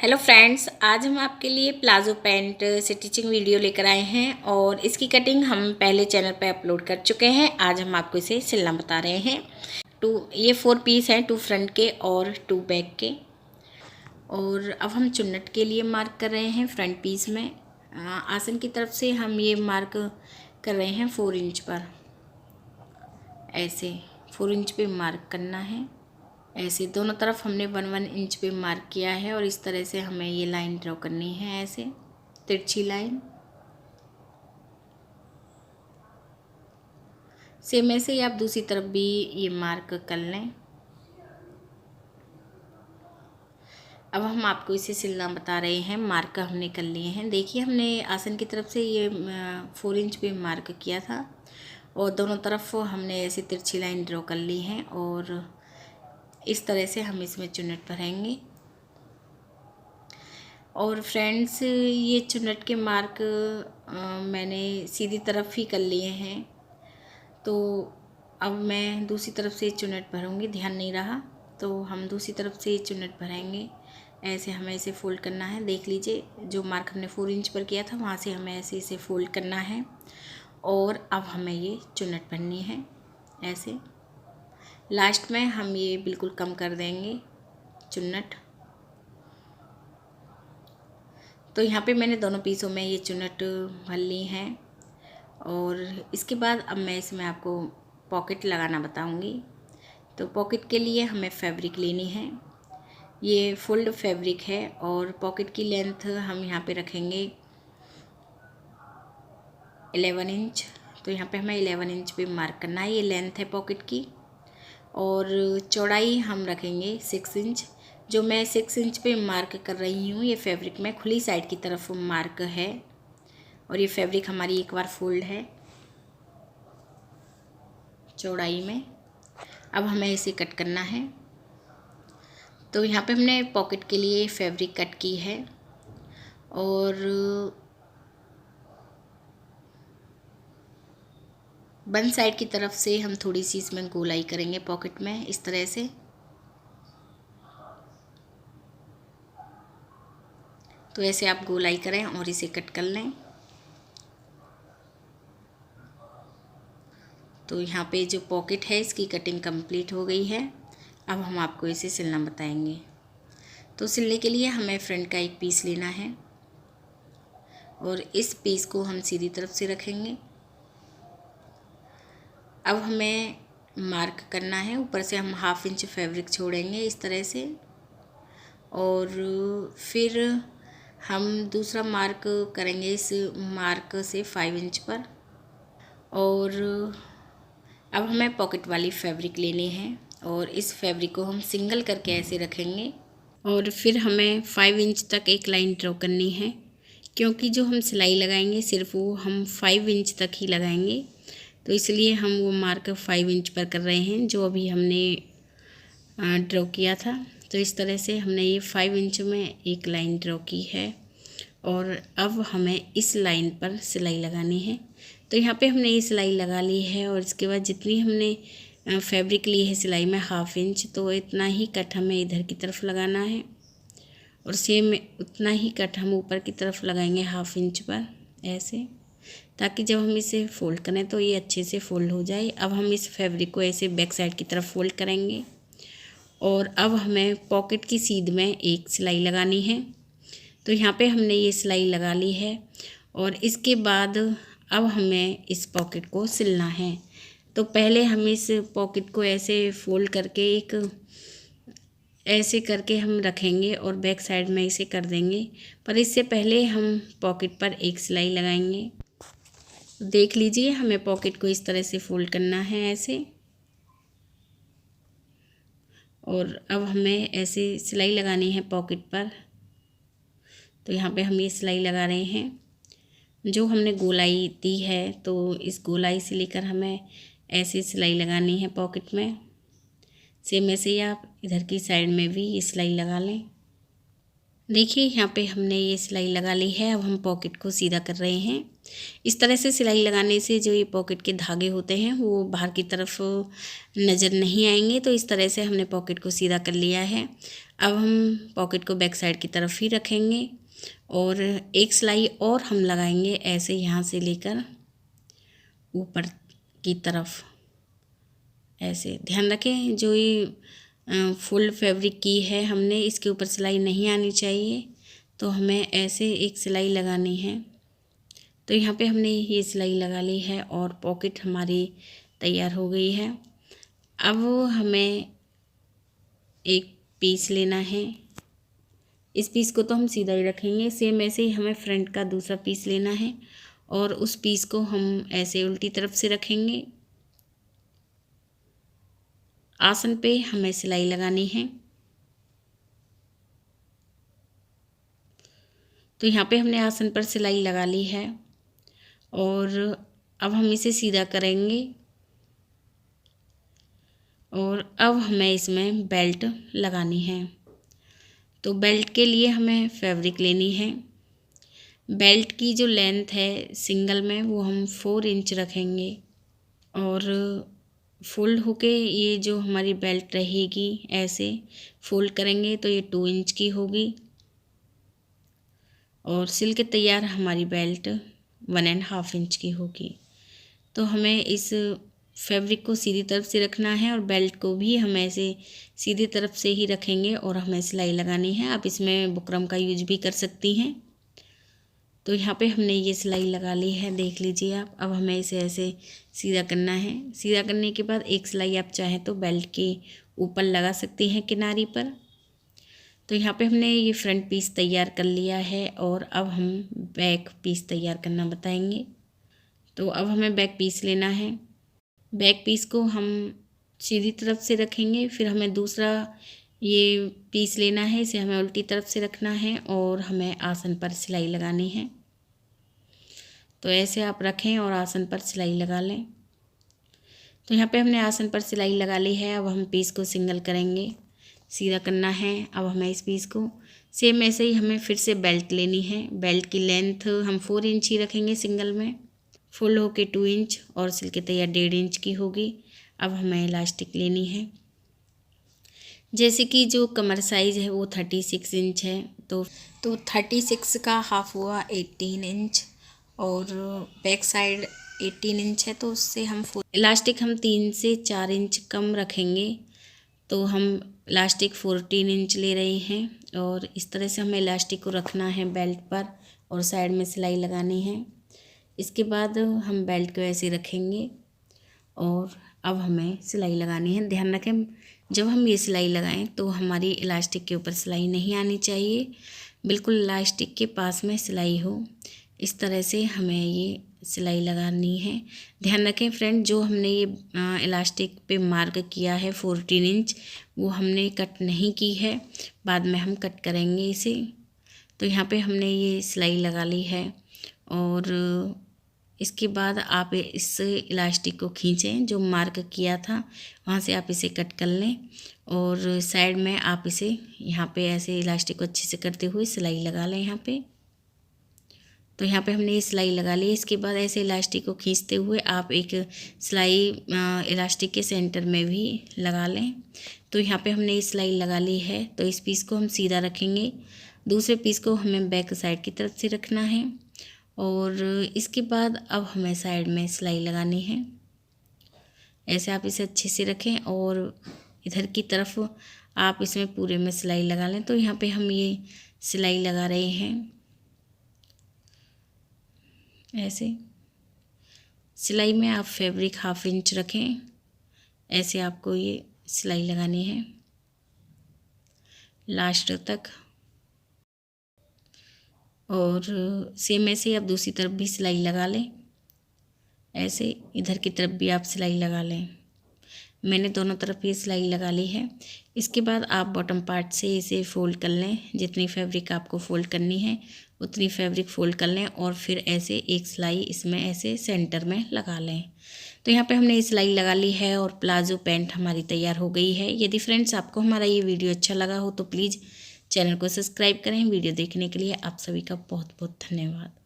Hello friends, आज हम आपके लिए प्लाजो पैंट स्टिचिंग वीडियो लेकर आए हैं और इसकी कटिंग हम पहले चैनल पर अपलोड कर चुके हैं। आज हम आपको इसे सिलना बता रहे हैं। ये 4 पीस हैं, 2 फ्रंट के और 2 बैक के। और अब हम चुन्नट के लिए मार्क कर रहे हैं फ्रंट पीस में। आसन की तरफ से हम ये मार्क कर रहे हैं 4 इंच पर। ऐसे 4 इंच पे मार्क करना है। ऐसे दोनों तरफ हमने 1-1 इंच पे मार्क किया है और इस तरह से हमें ये लाइन ड्रॉ करनी है, ऐसे तिरछी लाइन। सेम ऐसे ही आप दूसरी तरफ भी ये मार्क कर लें। अब हम आपको इसे सिलना बता रहे हैं। मार्क हमने कर लिए हैं। देखिए, हमने आसन की तरफ से ये 4 इंच पे मार्क किया था और दोनों तरफ हमने ऐसे तिरछी लाइन ड्रॉ कर ली है और इस तरह से हम इसमें चुन्नट भरेंगे। और फ्रेंड्स, ये चुन्नट के मार्क मैंने सीधी तरफ ही कर लिए हैं, तो अब मैं दूसरी तरफ से चुन्नट भरूंगी। ध्यान नहीं रहा, तो हम दूसरी तरफ से चुन्नट भरेंगे। ऐसे हमें इसे फ़ोल्ड करना है। देख लीजिए, जो मार्क हमने 4 इंच पर किया था वहाँ से हमें ऐसे इसे फ़ोल्ड करना है और अब हमें ये चुन्नट भरनी है। ऐसे लास्ट में हम ये बिल्कुल कम कर देंगे चुन्नट। तो यहाँ पे मैंने दोनों पीसों में ये चुन्नट भर ली हैं और इसके बाद अब मैं इसमें आपको पॉकेट लगाना बताऊंगी। तो पॉकेट के लिए हमें फैब्रिक लेनी है। ये फुल्ड फैब्रिक है और पॉकेट की लेंथ हम यहाँ पे रखेंगे 11 इंच। तो यहाँ पे हमें 11 इंच पे मार्क करना है। ये लेंथ है पॉकेट की। और चौड़ाई हम रखेंगे 6 इंच। जो मैं 6 इंच पे मार्क कर रही हूँ, ये फैब्रिक में खुली साइड की तरफ मार्क है और ये फैब्रिक हमारी एक बार फोल्ड है चौड़ाई में। अब हमें इसे कट करना है। तो यहाँ पे हमने पॉकेट के लिए फैब्रिक कट की है और वन साइड की तरफ से हम थोड़ी सी इसमें गोलाई करेंगे पॉकेट में, इस तरह से। तो ऐसे आप गोलाई करें और इसे कट कर लें। तो यहाँ पे जो पॉकेट है इसकी कटिंग कंप्लीट हो गई है। अब हम आपको इसे सिलना बताएंगे। तो सिलने के लिए हमें फ्रंट का एक पीस लेना है और इस पीस को हम सीधी तरफ से रखेंगे। अब हमें मार्क करना है। ऊपर से हम 1/2 इंच फैब्रिक छोड़ेंगे इस तरह से और फिर हम दूसरा मार्क करेंगे इस मार्क से 5 इंच पर। और अब हमें पॉकेट वाली फैब्रिक लेनी है और इस फैब्रिक को हम सिंगल करके ऐसे रखेंगे और फिर हमें 5 इंच तक एक लाइन ड्रॉ करनी है, क्योंकि जो हम सिलाई लगाएंगे सिर्फ वो हम 5 इंच तक ही लगाएंगे। तो इसलिए हम वो मार्क 5 इंच पर कर रहे हैं जो अभी हमने ड्रॉ किया था। तो इस तरह से हमने ये 5 इंच में एक लाइन ड्रॉ की है और अब हमें इस लाइन पर सिलाई लगानी है। तो यहाँ पे हमने ये सिलाई लगा ली है और इसके बाद जितनी हमने फैब्रिक ली है सिलाई में 1/2 इंच, तो इतना ही कट हमें इधर की तरफ लगाना है और सेम उतना ही कट हम ऊपर की तरफ लगाएंगे 1/2 इंच पर, ऐसे, ताकि जब हम इसे फ़ोल्ड करें तो ये अच्छे से फ़ोल्ड हो जाए। अब हम इस फैब्रिक को ऐसे बैक साइड की तरफ फ़ोल्ड करेंगे और अब हमें पॉकेट की सीध में एक सिलाई लगानी है। तो यहाँ पे हमने ये सिलाई लगा ली है और इसके बाद अब हमें इस पॉकेट को सिलना है। तो पहले हम इस पॉकेट को ऐसे फ़ोल्ड करके एक ऐसे करके हम रखेंगे और बैक साइड में इसे कर देंगे, पर इससे पहले हम पॉकेट पर एक सिलाई लगाएंगे। देख लीजिए, हमें पॉकेट को इस तरह से फ़ोल्ड करना है ऐसे और अब हमें ऐसे सिलाई लगानी है पॉकेट पर। तो यहाँ पे हम ये सिलाई लगा रहे हैं। जो हमने गोलाई दी है तो इस गोलाई से लेकर हमें ऐसे सिलाई लगानी है पॉकेट में। सेम ऐसे ही आप इधर की साइड में भी ये सिलाई लगा लें। देखिए यहाँ पे हमने ये सिलाई लगा ली है। अब हम पॉकेट को सीधा कर रहे हैं। इस तरह से सिलाई लगाने से जो ये पॉकेट के धागे होते हैं वो बाहर की तरफ नज़र नहीं आएंगे। तो इस तरह से हमने पॉकेट को सीधा कर लिया है। अब हम पॉकेट को बैक साइड की तरफ ही रखेंगे और एक सिलाई और हम लगाएंगे ऐसे यहाँ से लेकर ऊपर की तरफ। ऐसे ध्यान रखें, जो ये फुल फैब्रिक की है हमने, इसके ऊपर सिलाई नहीं आनी चाहिए। तो हमें ऐसे एक सिलाई लगानी है। तो यहाँ पे हमने ये सिलाई लगा ली है और पॉकेट हमारी तैयार हो गई है। अब हमें एक पीस लेना है। इस पीस को तो हम सीधा ही रखेंगे। सेम ऐसे ही हमें फ्रंट का दूसरा पीस लेना है और उस पीस को हम ऐसे उल्टी तरफ से रखेंगे। आसन पे हमें सिलाई लगानी है। तो यहाँ पे हमने आसन पर सिलाई लगा ली है और अब हम इसे सीधा करेंगे और अब हमें इसमें बेल्ट लगानी है। तो बेल्ट के लिए हमें फैब्रिक लेनी है। बेल्ट की जो लेंथ है सिंगल में वो हम 4 इंच रखेंगे और फोल्ड होके ये जो हमारी बेल्ट रहेगी ऐसे फोल्ड करेंगे तो ये 2 इंच की होगी और सिल के तैयार हमारी बेल्ट 1.5 इंच की होगी। तो हमें इस फैब्रिक को सीधी तरफ से रखना है और बेल्ट को भी हम ऐसे सीधी तरफ से ही रखेंगे और हमें सिलाई लगानी है। आप इसमें बुकरम का यूज भी कर सकती हैं। तो यहाँ पे हमने ये सिलाई लगा ली है, देख लीजिए आप। अब हमें इसे ऐसे सीधा करना है। सीधा करने के बाद एक सिलाई आप चाहें तो बेल्ट के ऊपर लगा सकती हैं किनारी पर। तो यहाँ पे हमने ये फ्रंट पीस तैयार कर लिया है और अब हम बैक पीस तैयार करना बताएंगे। तो अब हमें बैक पीस लेना है। बैक पीस को हम सीधी तरफ से रखेंगे, फिर हमें दूसरा ये पीस लेना है, इसे हमें उल्टी तरफ से रखना है और हमें आसन पर सिलाई लगानी है। तो ऐसे आप रखें और आसन पर सिलाई लगा लें। तो यहाँ पे हमने आसन पर सिलाई लगा ली है। अब हम पीस को सिंगल करेंगे, सीधा करना है। अब हमें इस पीस को सेम ऐसे ही हमें फिर से बेल्ट लेनी है। बेल्ट की लेंथ हम 4 इंच ही रखेंगे सिंगल में, फुल होके 2 इंच और सिल के तैयार 1.5 इंच की होगी। अब हमें इलास्टिक लेनी है। जैसे कि जो कमर साइज़ है वो 36 इंच है, तो 36 का हाफ हुआ 18 इंच और बैक साइड 18 इंच है। तो उससे हम इलास्टिक हम 3 से 4 इंच कम रखेंगे। तो हम इलास्टिक 14 इंच ले रहे हैं और इस तरह से हमें इलास्टिक को रखना है बेल्ट पर और साइड में सिलाई लगानी है। इसके बाद हम बेल्ट को ऐसे रखेंगे और अब हमें सिलाई लगानी है। ध्यान रखें, जब हम ये सिलाई लगाएं तो हमारी इलास्टिक के ऊपर सिलाई नहीं आनी चाहिए, बिल्कुल इलास्टिक के पास में सिलाई हो। इस तरह से हमें ये सिलाई लगानी है। ध्यान रखें फ्रेंड, जो हमने ये इलास्टिक पे मार्क किया है 14 इंच, वो हमने कट नहीं की है, बाद में हम कट करेंगे इसे। तो यहाँ पे हमने ये सिलाई लगा ली है और इसके बाद आप इस इलास्टिक को खींचें, जो मार्क किया था वहाँ से आप इसे कट कर लें और साइड में आप इसे यहाँ पे ऐसे इलास्टिक को अच्छे से करते हुए सिलाई लगा लें यहाँ पे। तो यहाँ पे हमने ये सिलाई लगा ली। इसके बाद ऐसे इलास्टिक को खींचते हुए आप एक सिलाई इलास्टिक के सेंटर में भी लगा लें। तो यहाँ पे हमने ये सिलाई लगा ली है। तो इस पीस को हम सीधा रखेंगे, दूसरे पीस को हमें बैक साइड की तरफ से रखना है और इसके बाद अब हमें साइड में सिलाई लगानी है। ऐसे आप इसे अच्छे से रखें और इधर की तरफ आप इसमें पूरे में सिलाई लगा लें। तो यहाँ पे हम ये सिलाई लगा रहे हैं। ऐसे सिलाई में आप फैब्रिक 1/2 इंच रखें। ऐसे आपको ये सिलाई लगानी है लास्ट तक और सेम ऐसे आप दूसरी तरफ भी सिलाई लगा लें। ऐसे इधर की तरफ भी आप सिलाई लगा लें। मैंने दोनों तरफ ये सिलाई लगा ली है। इसके बाद आप बॉटम पार्ट से इसे फ़ोल्ड कर लें। जितनी फैब्रिक आपको फ़ोल्ड करनी है उतनी फैब्रिक फ़ोल्ड कर लें और फिर ऐसे एक सिलाई इसमें ऐसे सेंटर में लगा लें। तो यहाँ पे हमने ये सिलाई लगा ली है और प्लाजो पैंट हमारी तैयार हो गई है। यदि फ्रेंड्स आपको हमारा ये वीडियो अच्छा लगा हो तो प्लीज़ चैनल को सब्सक्राइब करें। वीडियो देखने के लिए आप सभी का बहुत बहुत धन्यवाद।